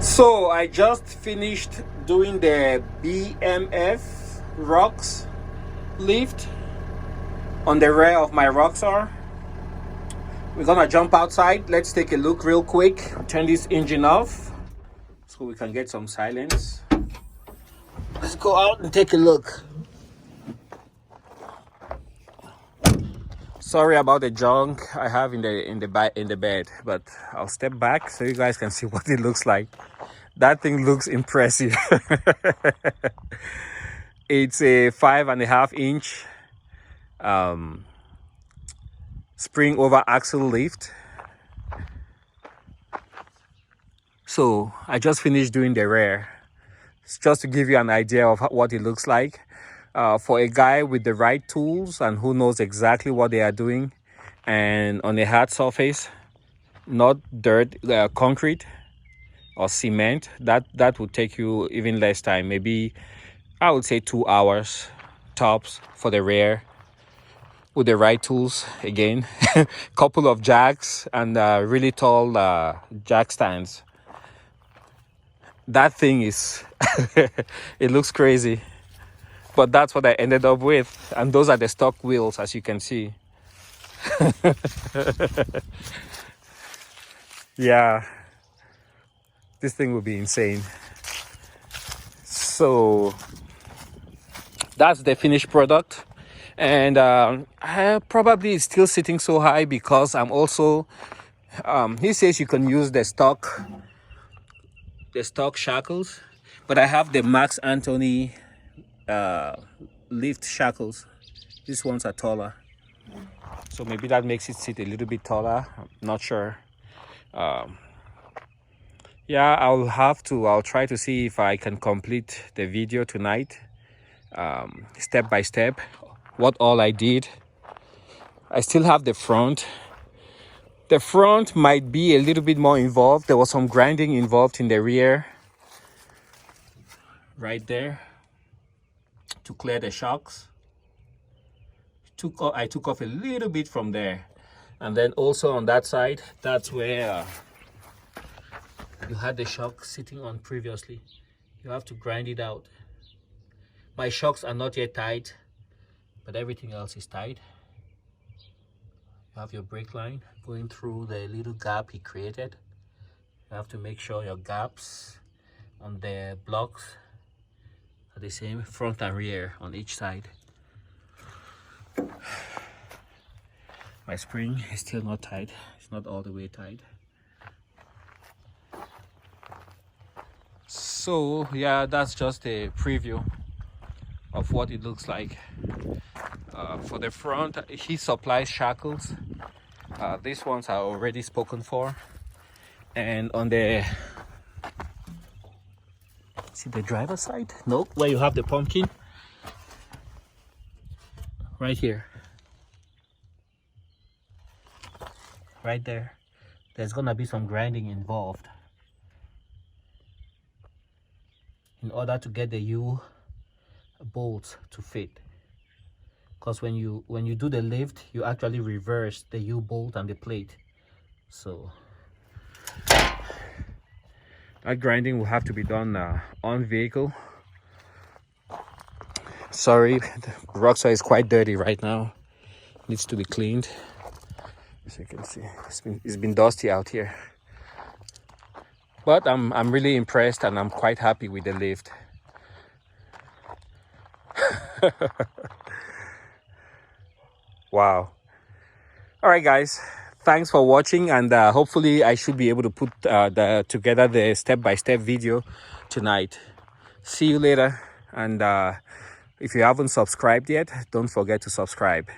So I just finished doing the BMF ROX lift on the rear of my Roxor. We're gonna jump outside. Let's take a look real quick. Turn this engine off so we can get some silence. Let's go out and take a look. Sorry about the junk I have in the bed, but I'll step back so you guys can see what it looks like. That thing looks impressive. It's a 5.5 inch spring over axle lift. So I just finished doing the rear. It's just to give you an idea of what it looks like. For a guy with the right tools and who knows exactly what they are doing, and on a hard surface, not dirt, concrete or cement, that would take you even less time. Maybe I would say 2 hours tops for the rear with the right tools. Again, couple of jacks and really tall jack stands. That thing is it looks crazy, but that's what I ended up with, and those are the stock wheels, as you can see. Yeah, this thing will be insane. So that's the finished product, and I probably is still sitting so high because I'm also he says you can use the stock shackles, but I have the Max Anthony lift shackles. These ones are taller, so maybe that makes it sit a little bit taller. I'm not sure. Yeah, I'll try to see if I can complete the video tonight, step by step, what all I did. I still have the front. The front might be a little bit more involved. There was some grinding involved in the rear right there to clear the shocks. I took off a little bit from there, and then also on that side, that's where you had the shock sitting on previously. You have to grind it out. My shocks are not yet tight, but everything else is tight. You have your brake line going through the little gap he created. You have to make sure your gaps on the blocks are the same, front and rear on each side. My spring is still not tight. It's not all the way tight. So yeah, that's just a preview of what it looks like. For the front, he supplies shackles. These ones are already spoken for. And on the, see the driver's side? No, where you have the pumpkin. Right here. Right there. There's gonna be some grinding involved in order to get the U bolts to fit. Because when you do the lift, you actually reverse the U bolt and the plate. So that grinding will have to be done on vehicle. Sorry, the Roxor is quite dirty right now. Needs to be cleaned. As you can see, it's been dusty out here. But I'm really impressed, and I'm quite happy with the lift. Wow. All right, guys, thanks for watching, and hopefully I should be able to put together the step-by-step video tonight. See you later, and if you haven't subscribed yet, don't forget to subscribe.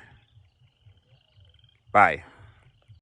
Bye.